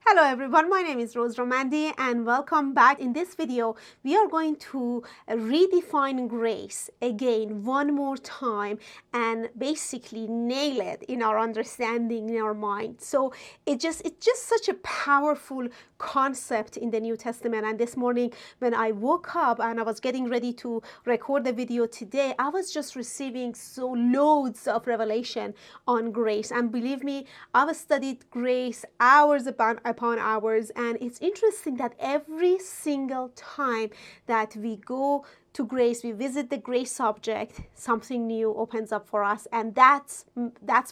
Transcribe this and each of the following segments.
Hello everyone, my name is Rose Romandi and welcome back. In this video, we are going to redefine grace again one more time and basically nail it in our understanding, in our mind. So it's just such a powerful concept in the New Testament. And this morning when I woke up and I was getting ready to record the video today, I was just receiving so loads of revelation on grace. And believe me, I've studied grace hours upon hours, and it's interesting that every single time that we go to grace, we visit the grace subject, something new opens up for us, and that's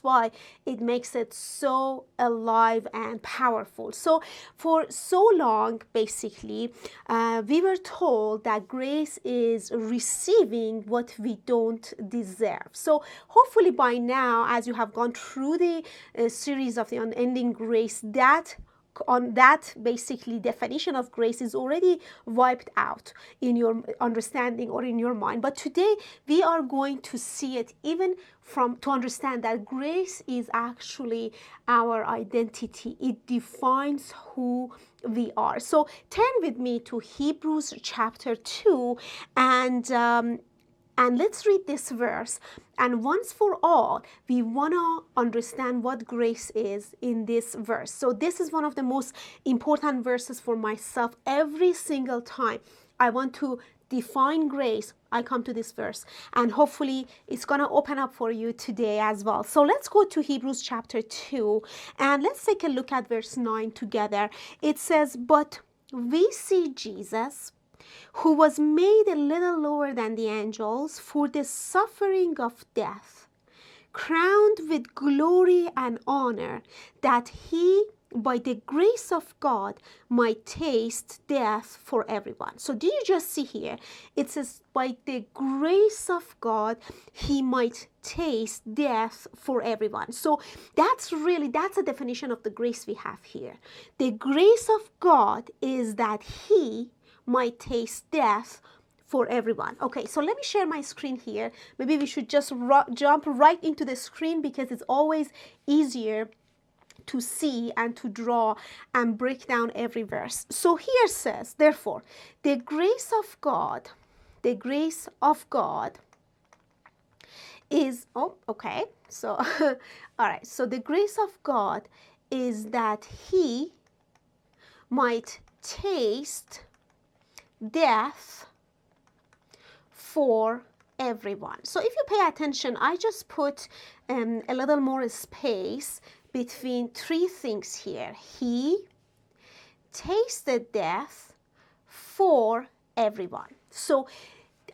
why it makes it so alive and powerful. So for so long, basically, we were told that grace is receiving what we don't deserve. So hopefully by now, as you have gone through the series of the Unending Grace, that basically definition of grace is already wiped out in your understanding or in your mind. But today we are going to see it even to understand that grace is actually our identity. It defines who we are. So turn with me to Hebrews chapter 2 and let's read this verse. And once for all, we want to understand what grace is in this verse. So this is one of the most important verses for myself. Every single time I want to define grace, I come to this verse. And hopefully it's going to open up for you today as well. So let's go to Hebrews chapter 2 and let's take a look at verse 9 together. It says, "But we see Jesus, who was made a little lower than the angels for the suffering of death, crowned with glory and honor, that he, by the grace of God, might taste death for everyone." So do you just see here? It says, by the grace of God, he might taste death for everyone. So that's a definition of the grace we have here. The grace of God is that he might taste death for everyone. Okay, so let me share my screen here. Maybe we should just jump right into the screen because it's always easier to see and to draw and break down every verse. So here says, therefore, the grace of God is, so, all right, so the grace of God is that he might taste death for everyone. So if you pay attention, I just put a little more space between three things here. He tasted death for everyone. So,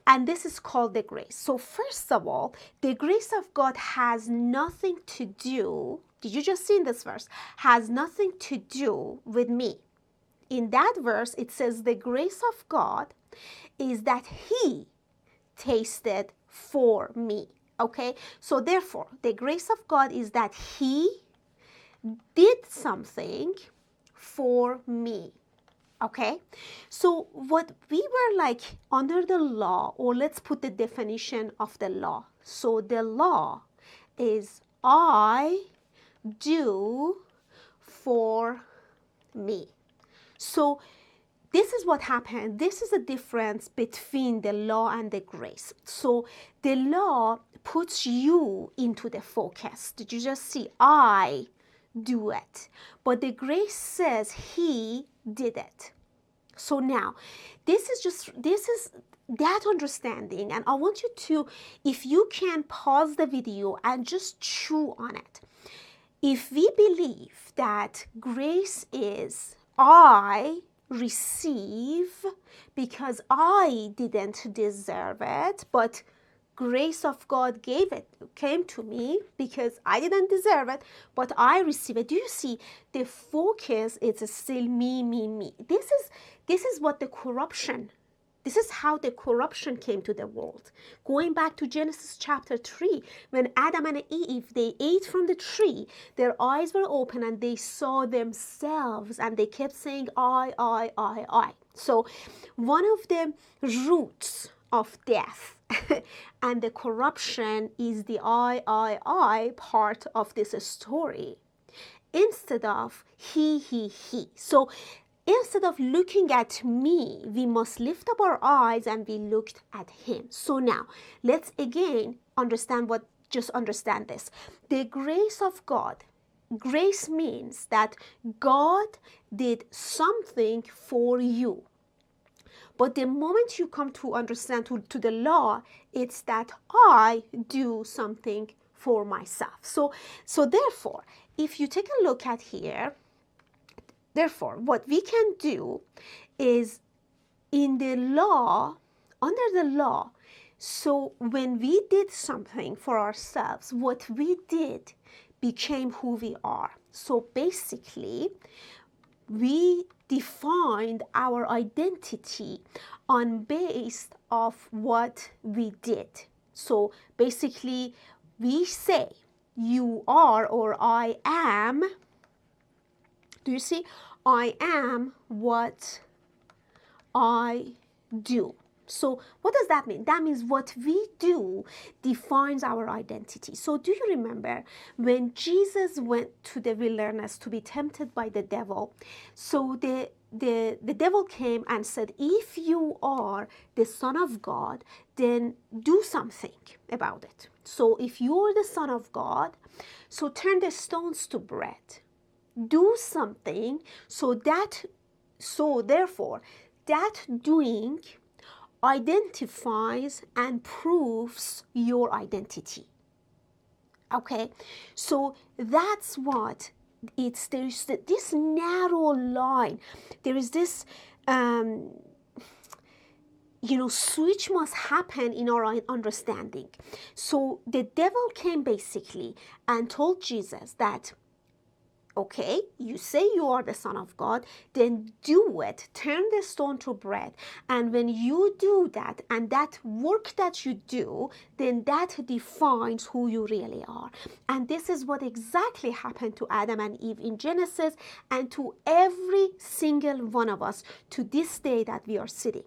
and this is called the grace. So first of all, the grace of God has nothing to do, did you just see in this verse, has nothing to do with me. In that verse, it says the grace of God is that he tasted for me. Okay, so therefore, the grace of God is that he did something for me. Okay, so what we were like under the law, or let's put the definition of the law. So the law is I do for me. So this is what happened. This is a difference between the law and the grace. So the law puts you into the focus. Did you just see? I do it. But the grace says he did it. So now, this is that understanding. And I want you to, if you can, pause the video and just chew on it. If we believe that grace is I receive because I didn't deserve it, but grace of God came to me because I didn't deserve it, but I receive it. Do you see? The focus is still me, me, me. This is what the corruption. This is how the corruption came to the world. Going back to Genesis chapter 3, when Adam and Eve, they ate from the tree, their eyes were open and they saw themselves and they kept saying, I. So one of the roots of death and the corruption is the I part of this story. instead of he. So instead of looking at me, we must lift up our eyes and we looked at him. So now let's again understand this. The grace of God. Grace means that God did something for you. But the moment you come to understand to the law, it's that I do something for myself. So therefore, if you take a look at here, therefore, what we can do is in the law, under the law, so when we did something for ourselves, what we did became who we are. So basically, we defined our identity on based of what we did. So basically, we say you are or I am. Do you see? I am what I do. So what does that mean? That means what we do defines our identity. So do you remember when Jesus went to the wilderness to be tempted by the devil? So the devil came and said, if you are the Son of God, then do something about it. So if you are the Son of God, so turn the stones to bread. Do something so therefore that doing identifies and proves your identity. Okay, so that's what there's this narrow line. There is this switch must happen in our understanding. So the devil came basically and told Jesus that, okay, you say you are the Son of God, then do it. Turn the stone to bread. And when you do that, and that work that you do, then that defines who you really are. And this is what exactly happened to Adam and Eve in Genesis, and to every single one of us to this day that we are sitting.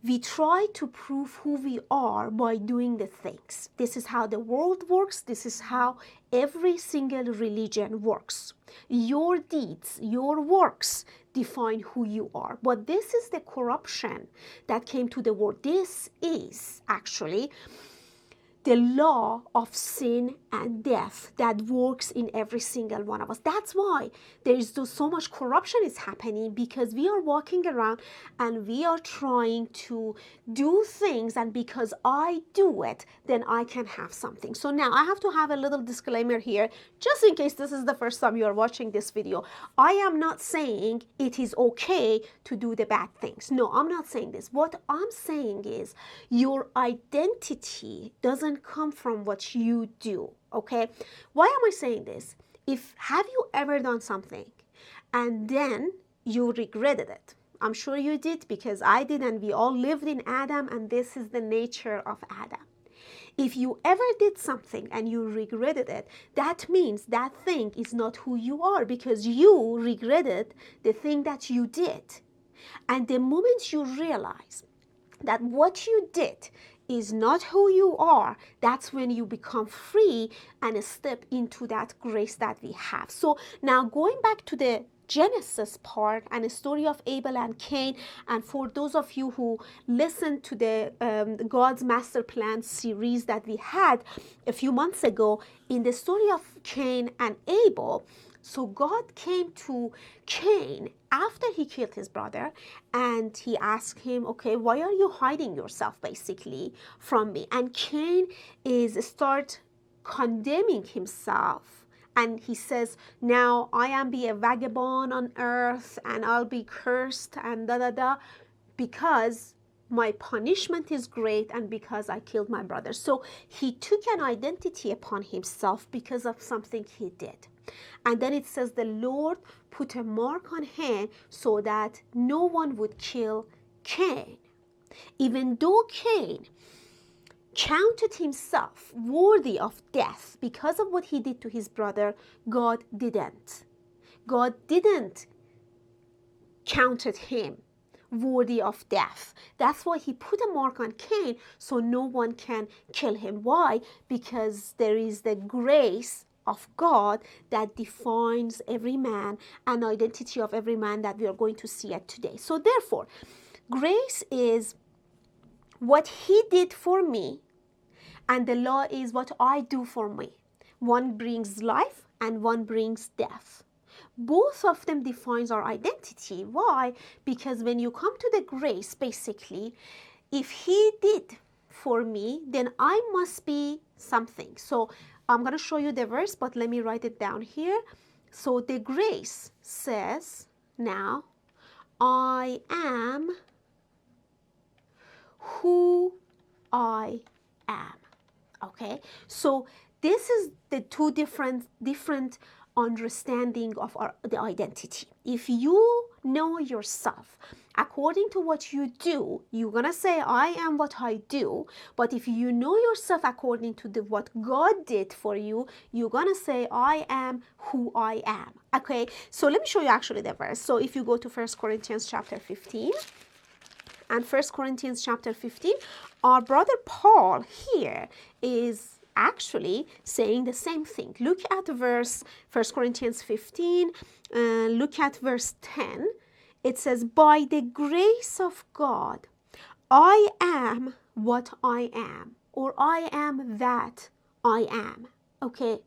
We try to prove who we are by doing the things. This is how the world works. This is how every single religion works. Your deeds, your works define who you are. But this is the corruption that came to the world. This is actually the law of sin and death that works in every single one of us. That's why there is so much corruption is happening, because we are walking around and we are trying to do things, and because I do it, then I can have something. So now I have to have a little disclaimer here, just in case this is the first time you are watching this video. I am not saying it is okay to do the bad things. No, I'm not saying this. What I'm saying is your identity doesn't come from what you do. Okay, why am I saying this? Have you ever done something and then you regretted it? I'm sure you did, because I did, and we all lived in Adam, and this is the nature of Adam. If you ever did something and you regretted it, that means that thing is not who you are, because you regretted the thing that you did. And the moment you realize that what you did is not who you are, that's when you become free and step into that grace that we have. So now going back to the Genesis part and the story of Abel and Cain, and for those of you who listened to the God's Master Plan series that we had a few months ago, in the story of Cain and Abel, so God came to Cain after he killed his brother, and he asked him, okay, why are you hiding yourself basically from me? And Cain start condemning himself, and he says, now I am be a vagabond on earth, and I'll be cursed, and because my punishment is great, and because I killed my brother. So he took an identity upon himself because of something he did. And then it says the Lord put a mark on him so that no one would kill Cain. Even though Cain counted himself worthy of death because of what he did to his brother, God didn't. God didn't counted him worthy of death. That's why he put a mark on Cain so no one can kill him. Why? Because there is the grace of God that defines every man and identity of every man that we are going to see it today. So therefore, grace is what he did for me, and the law is what I do for me. One brings life and one brings death. Both of them defines our identity. Why? Because when you come to the grace, basically, if he did for me, then I must be something. So I'm going to show you the verse, but let me write it down here. So the grace says, now, I am who I am. Okay, so this is the two different understanding of the identity. If you know yourself according to what you do, you're gonna say, I am what I do. But if you know yourself according to what God did for you, you're gonna say, I am who I am. Okay, so let me show you actually the verse. So if you go to 1 Corinthians chapter 15, and 1 Corinthians chapter 15, our brother Paul here is actually saying the same thing. Look at verse 1 Corinthians 15, look at verse 10. It says, by the grace of God, I am what I am, or I am that I am. Okay,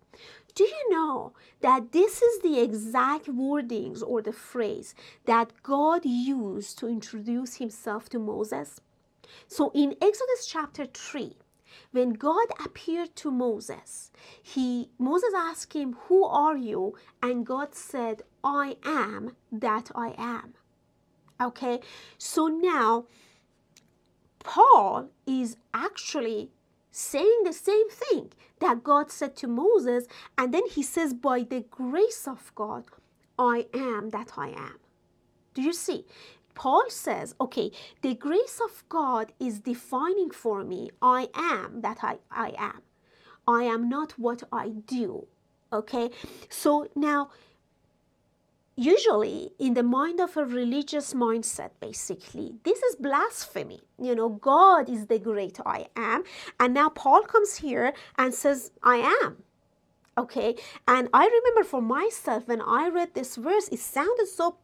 do you know that this is the exact wordings or the phrase that God used to introduce himself to Moses? So in Exodus chapter 3, when God appeared to Moses, Moses asked him, who are you? And God said, I am that I am. Okay, so now Paul is actually saying the same thing that God said to Moses, and then he says, by the grace of God, I am that I am. Do you see? Paul says, okay, the grace of God is defining for me, I am that I am. I am not what I do. Okay, so now, usually in the mind of a religious mindset, basically, this is blasphemy. You know, God is the great I am. And now Paul comes here and says, I am. Okay, and I remember for myself, when I read this verse, it sounded so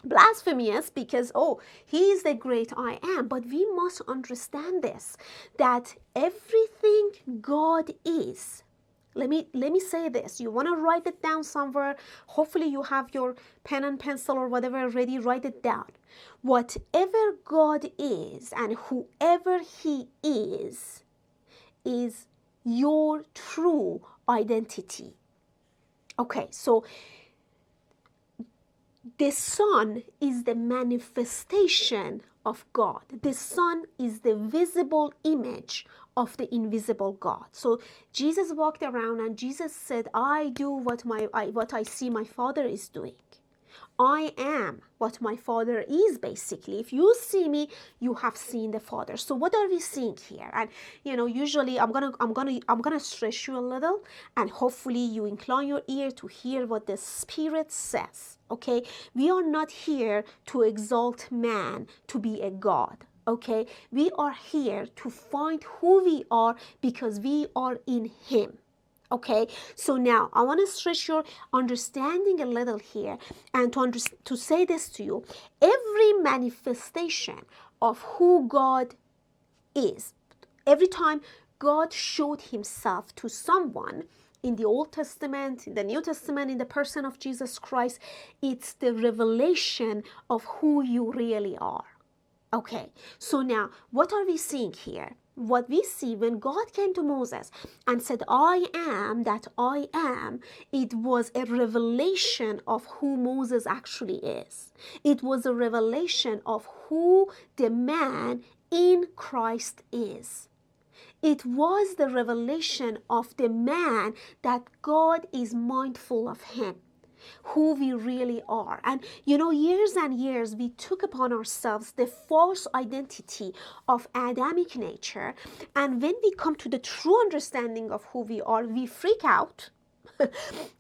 blasphemous because, oh, he is the great I am. But we must understand this, that everything God is, let me say this. You want to write it down somewhere. Hopefully you have your pen and pencil or whatever ready. Write it down. Whatever God is and whoever he is your true identity. Okay, so the Son is the manifestation of God. The Son is the visible image of the invisible God. So Jesus walked around and Jesus said, I do what I see my Father is doing. I am what my Father is, basically. If you see me, you have seen the Father. So what are we seeing here? And you know, usually I'm gonna stress you a little, and hopefully you incline your ear to hear what the Spirit says. Okay, we are not here to exalt man to be a God. Okay, we are here to find who we are because we are in Him. Okay, so now I want to stretch your understanding a little here, and to say this to you. Every manifestation of who God is, every time God showed himself to someone in the Old Testament, in the New Testament, in the person of Jesus Christ, it's the revelation of who you really are. Okay, so now what are we seeing here? What we see when God came to Moses and said, I am that I am, it was a revelation of who Moses actually is. It was a revelation of who the man in Christ is. It was the revelation of the man that God is mindful of him, who we really are. And you know, years and years we took upon ourselves the false identity of Adamic nature, and when we come to the true understanding of who we are, we freak out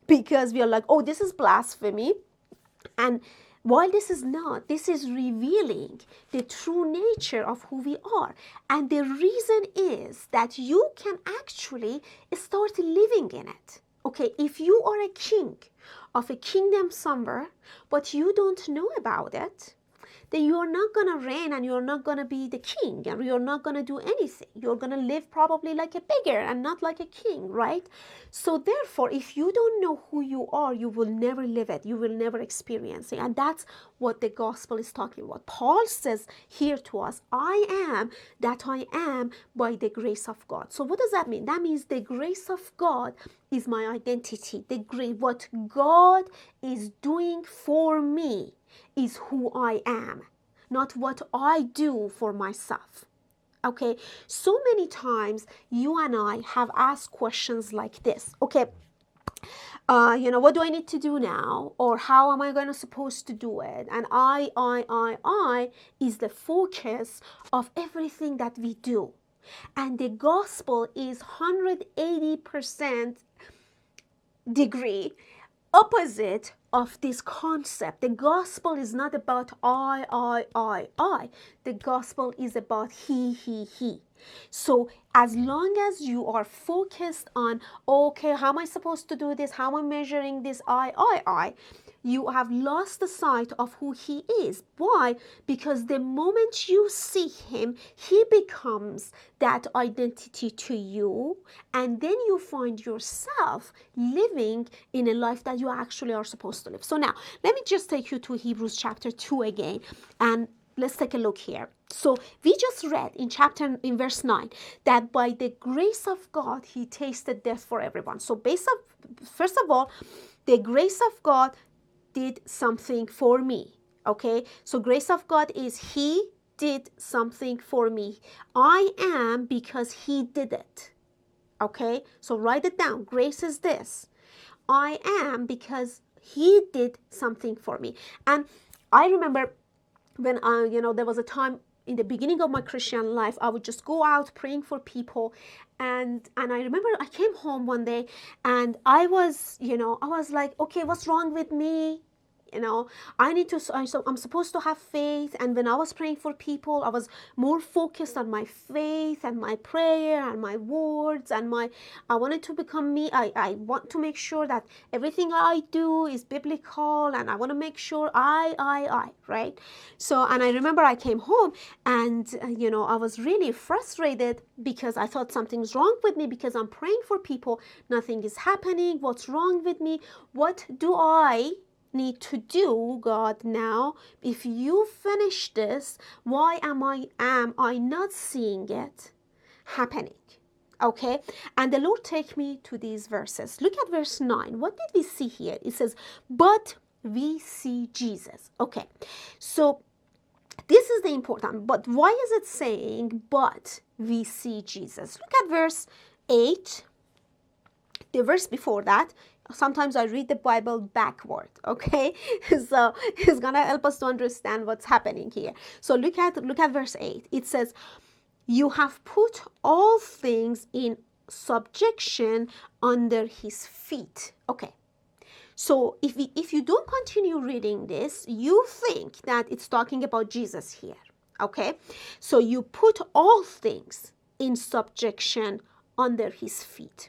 because we are like, oh, this is blasphemy. And while this is not, this is revealing the true nature of who we are. And the reason is that you can actually start living in it. Okay, if you are a king of a kingdom somewhere, but you don't know about it, then you're not going to reign and you're not going to be the king and you're not going to do anything. You're going to live probably like a beggar and not like a king, right? So therefore, if you don't know who you are, you will never live it. You will never experience it. And that's what the gospel is talking about. Paul says here to us, I am that I am by the grace of God. So what does that mean? That means the grace of God is my identity. What God is doing for me is who I am, not what I do for myself. Okay, so many times you and I have asked questions like this. Okay, what do I need to do now? Or how am I going to supposed to do it? And I is the focus of everything that we do. And the gospel is 180% degree opposite of this concept. The gospel is not about I. The gospel is about he. So as long as you are focused on, okay, how am I supposed to do this? How am I measuring this I, you have lost the sight of who he is. Why? Because the moment you see him, he becomes that identity to you, and then you find yourself living in a life that you actually are supposed to live. So now, let me just take you to Hebrews chapter 2 again, and let's take a look here. So we just read in verse 9 that by the grace of God, he tasted death for everyone. So first of all, the grace of God did something for me. Okay, so grace of God is he did something for me. I am because he did it. Okay, so write it down. Grace is this. I am because he did something for me. And I remember when there was a time in the beginning of my Christian life, I would just go out praying for people. And I remember I came home one day and I was like, okay, what's wrong with me? I'm supposed to have faith. And when I was praying for people, I was more focused on my faith and my prayer and my words and I wanted to become me. I want to make sure that everything I do is biblical, and I want to make sure I, right? So, and I remember I came home and, I was really frustrated because I thought something's wrong with me because I'm praying for people. Nothing is happening. What's wrong with me? What do I need to do, God, now? If you finish this, why am I not seeing it happening? Okay, and the Lord take me to these verses. Look at verse 9. What did we see here? It says, but we see Jesus. Okay, so this is the important, but why is it saying, but we see Jesus? Look at verse 8, the verse before that. Sometimes I read the Bible backward, okay? So it's gonna help us to understand what's happening here. So look at verse 8. It says, you have put all things in subjection under his feet. Okay. So if you don't continue reading this, you think that it's talking about Jesus here. Okay? So you put all things in subjection under his feet.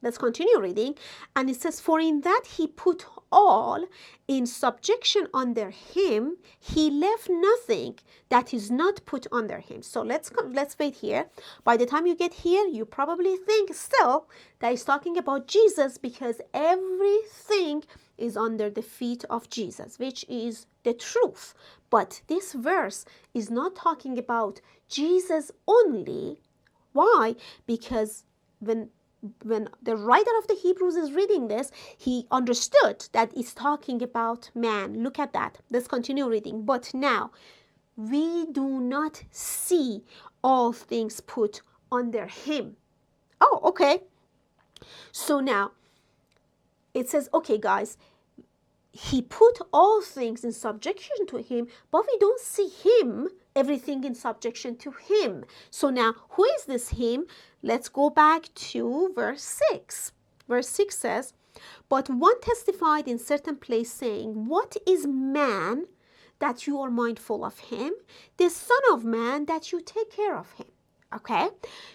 Let's continue reading. And it says, for in that he put all in subjection under him, he left nothing that is not put under him. So let's wait here. By the time you get here, you probably think still that he's talking about Jesus, because everything is under the feet of Jesus, which is the truth. But this verse is not talking about Jesus only. Why? Because when the writer of the Hebrews is reading this, he understood that it's talking about man. Look at that. Let's continue reading. But now, we do not see all things put under him. Oh, okay. So now, it says, okay, guys, he put all things in subjection to him, but we don't see him, everything in subjection to him. So now, who is this him? Let's go back to verse 6. Verse 6 says, but one testified in certain place, saying, what is man that you are mindful of him? The Son of Man that you take care of him. Okay,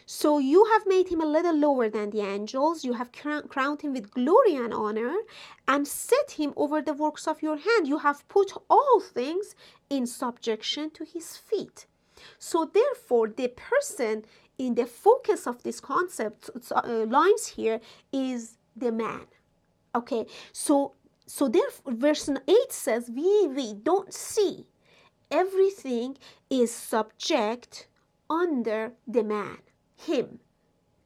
so you have made him a little lower than the angels. You have crowned him with glory and honor and set him over the works of your hand. You have put all things in subjection to his feet. So therefore, the person in the focus of this concept lines here is the man. Okay, so therefore, verse 8 says, we don't see. Everything is subject under the man, him.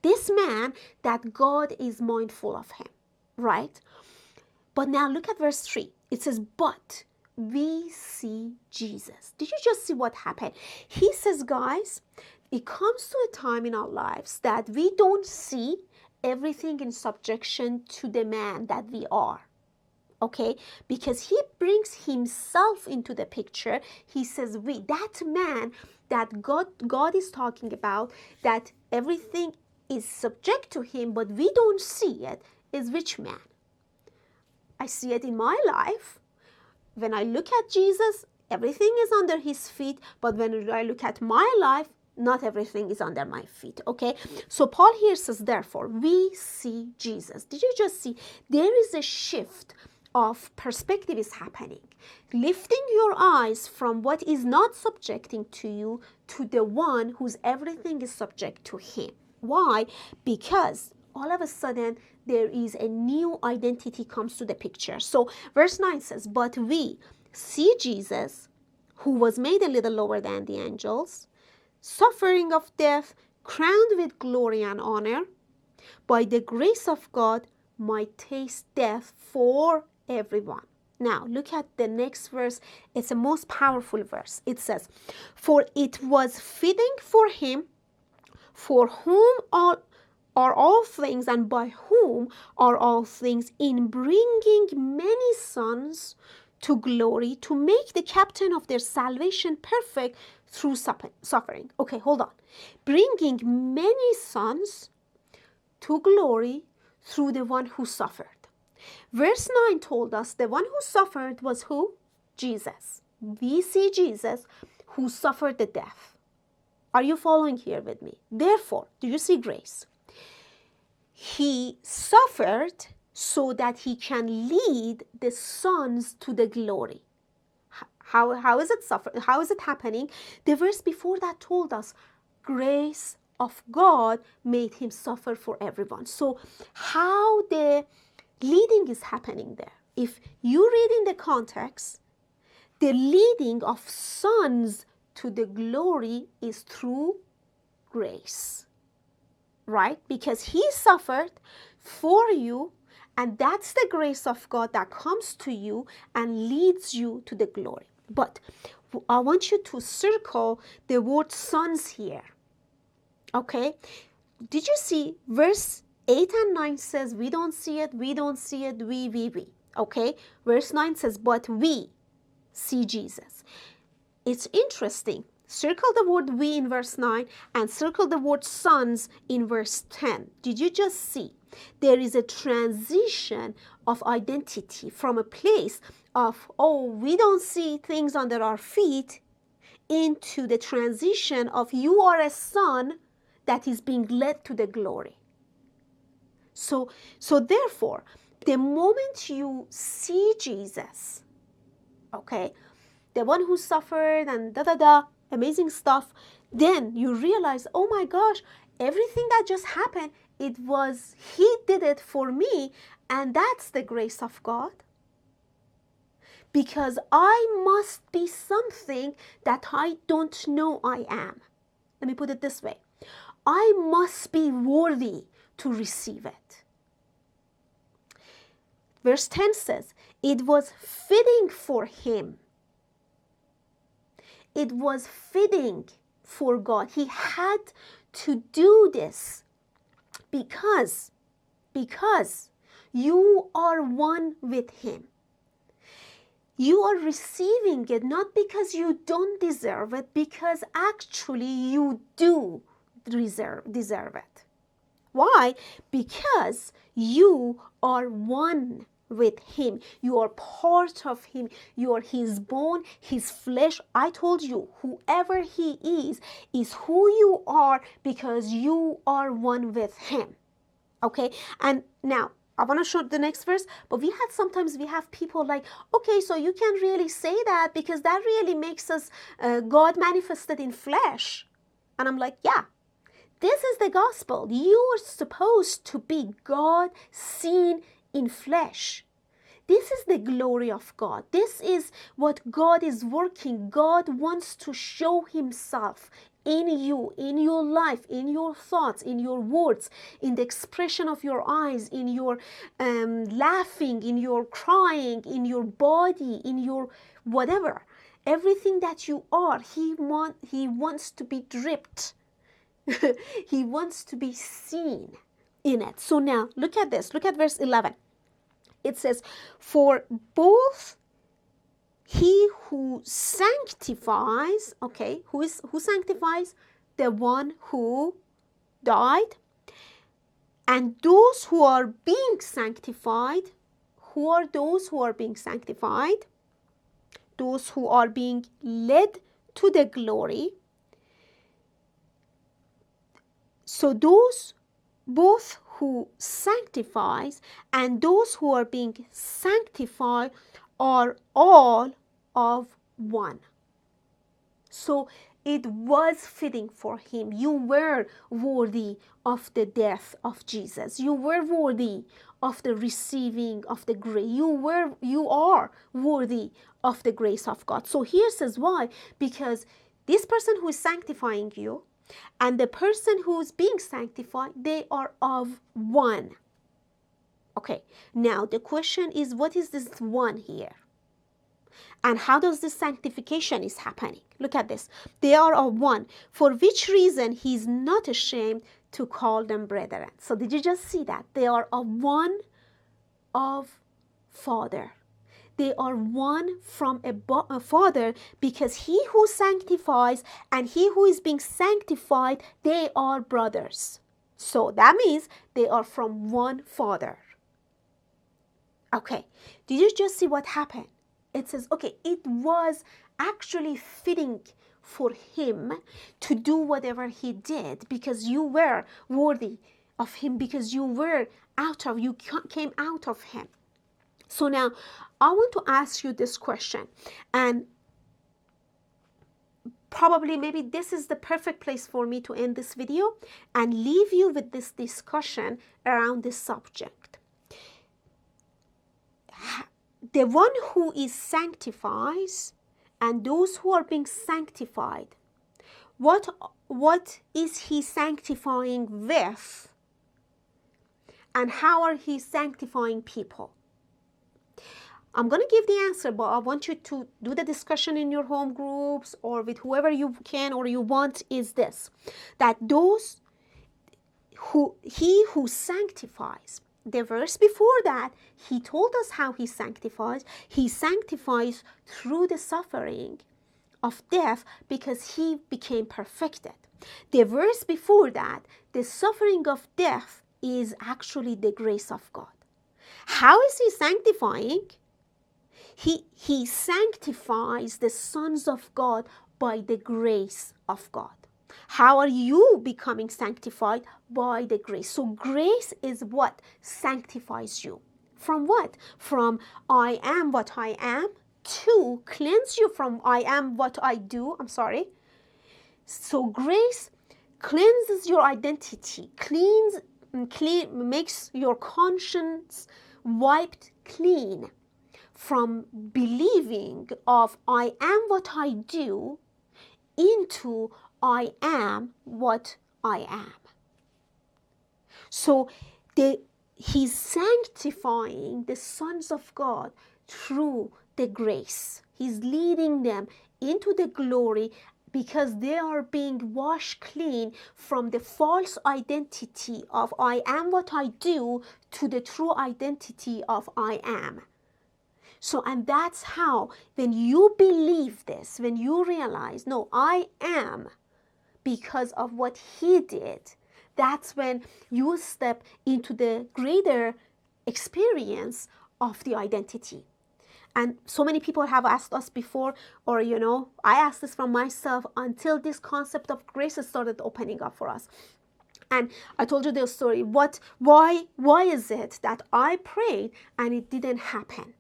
This man that God is mindful of him, right? But now look at verse 3. It says, but we see Jesus. Did you just see what happened? He says, guys, it comes to a time in our lives that we don't see everything in subjection to the man that we are. Okay, because he brings himself into the picture. He says, that man that God is talking about, that everything is subject to him, but we don't see it, is which man? I see it in my life. When I look at Jesus, everything is under his feet, but when I look at my life, not everything is under my feet. Okay, so Paul here says, therefore, we see Jesus. Did you just see? There is a shift of perspective is happening, lifting your eyes from what is not subjecting to you to the one whose everything is subject to him. Why? Because all of a sudden there is a new identity comes to the picture. So verse 9 says, but we see Jesus, who was made a little lower than the angels, suffering of death, crowned with glory and honor, by the grace of God might taste death for everyone. Now look at the next verse. It's the most powerful verse. It says, for it was fitting for him, for whom are all things and by whom are all things, in bringing many sons to glory, to make the captain of their salvation perfect through suffering. Okay, hold on. Bringing many sons to glory through the one who suffered. Verse 9 told us the one who suffered was who? Jesus. We see Jesus who suffered the death. Are you following here with me? Therefore, do you see grace? He suffered so that he can lead the sons to the glory. How is it suffer? How is it happening? The verse before that told us grace of God made him suffer for everyone. So how the leading is happening there? If you read in the context, the leading of sons to the glory is through grace, right? Because he suffered for you, and that's the grace of God that comes to you and leads you to the glory. But I want you to circle the word sons here. Okay? Did you see verse 8 and 9 says, we don't see it, we don't see it, we. Okay? Verse 9 says, but we see Jesus. It's interesting. Circle the word we in verse 9 and circle the word sons in verse 10. Did you just see? There is a transition of identity from a place of, oh, we don't see things under our feet, into the transition of you are a son that is being led to the glory. So therefore, the moment you see Jesus, okay, the one who suffered and amazing stuff, then you realize, oh my gosh, everything that just happened, he did it for me, and that's the grace of God. Because I must be something that I don't know I am. Let me put it this way. I must be worthy to receive it. Verse 10 says, it was fitting for him. It was fitting for God. He had to do this because you are one with him. You are receiving it not because you don't deserve it, because actually you do deserve it. Why? Because you are one with him. You are part of him. You are his bone, his flesh. I told you, whoever he is who you are because you are one with him. Okay, and now I want to show the next verse, but sometimes we have people like, okay, so you can't really say that because that really makes us God manifested in flesh. And I'm like, yeah, this is the gospel. You are supposed to be God seen in flesh. This is the glory of God. This is what God is working. God wants to show himself in you, in your life, in your thoughts, in your words, in the expression of your eyes, in your laughing, in your crying, in your body, in your whatever. Everything that you are, he wants to be dripped. He wants to be seen in it. So now look at this. Look at verse 11. It says, for both he who sanctifies, okay, who sanctifies? The one who died, and those who are being sanctified. Who are those who are being sanctified? Those who are being led to the glory. So those both who sanctifies and those who are being sanctified are all of one. So it was fitting for him. You were worthy of the death of Jesus. You were worthy of the receiving of the grace. You are worthy of the grace of God. So here says why? Because this person who is sanctifying you and the person who's being sanctified, they are of one. Okay, now the question is, what is this one here? And how does this sanctification is happening? Look at this. They are of one, for which reason he is not ashamed to call them brethren. So did you just see that? They are of one of Father. They are one from a Father, because he who sanctifies and he who is being sanctified, they are brothers. So that means they are from one Father. Okay, did you just see what happened? It says, okay, it was actually fitting for him to do whatever he did because you were worthy of him, because you came out of him. So now I want to ask you this question, and probably maybe this is the perfect place for me to end this video and leave you with this discussion around this subject. The one who is sanctifies and those who are being sanctified, what is he sanctifying with? And how are he sanctifying people? I'm going to give the answer, but I want you to do the discussion in your home groups or with whoever you can or you want, is this, that he who sanctifies. The verse before that, he told us how he sanctifies. He sanctifies through the suffering of death because he became perfected. The verse before that, the suffering of death is actually the grace of God. How is he sanctifying? He sanctifies the sons of God by the grace of God. How are you becoming sanctified? By the grace. So grace is what sanctifies you. From what? From I am what I am, to cleanse you from I am what I do. So grace cleanses your identity, makes your conscience wiped clean from believing of I am what I do into I am what I am. So he's sanctifying the sons of God through the grace. He's leading them into the glory because they are being washed clean from the false identity of I am what I do to the true identity of I am. So, and that's how, when you believe this, when you realize, no, I am because of what he did, that's when you step into the greater experience of the identity. And so many people have asked us before, or I asked this from myself, until this concept of grace started opening up for us. And I told you the story. Why is it that I prayed and it didn't happen?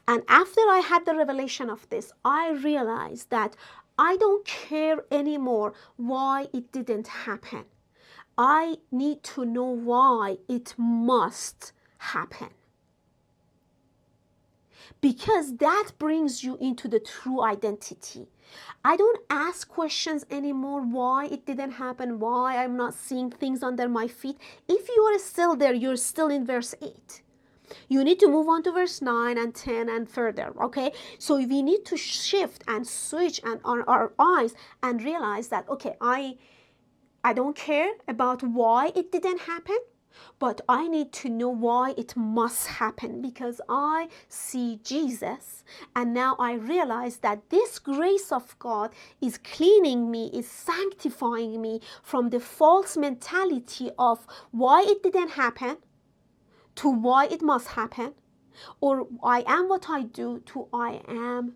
And after I had the revelation of this, I realized that I don't care anymore why it didn't happen. I need to know why it must happen. Because that brings you into the true identity. I don't ask questions anymore, why it didn't happen, why I'm not seeing things under my feet. If you are still there, you're still in verse 8. You need to move on to verse 9 and 10 and further, okay? So we need to shift and switch and on our eyes and realize that, okay, I don't care about why it didn't happen, but I need to know why it must happen, because I see Jesus, and now I realize that this grace of God is cleaning me, is sanctifying me from the false mentality of why it didn't happen to why it must happen, or I am what I do to I am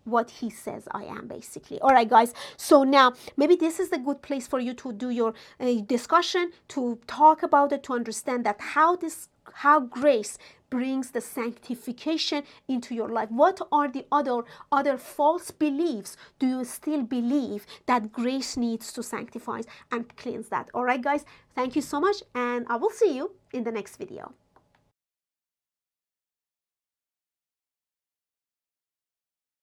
what he says I am, basically. All right, guys. So now maybe this is the good place for you to do your discussion, to talk about it, to understand that how grace brings the sanctification into your life. What are the other false beliefs do you still believe that grace needs to sanctify and cleanse that? All right, guys. Thank you so much, and I will see you in the next video.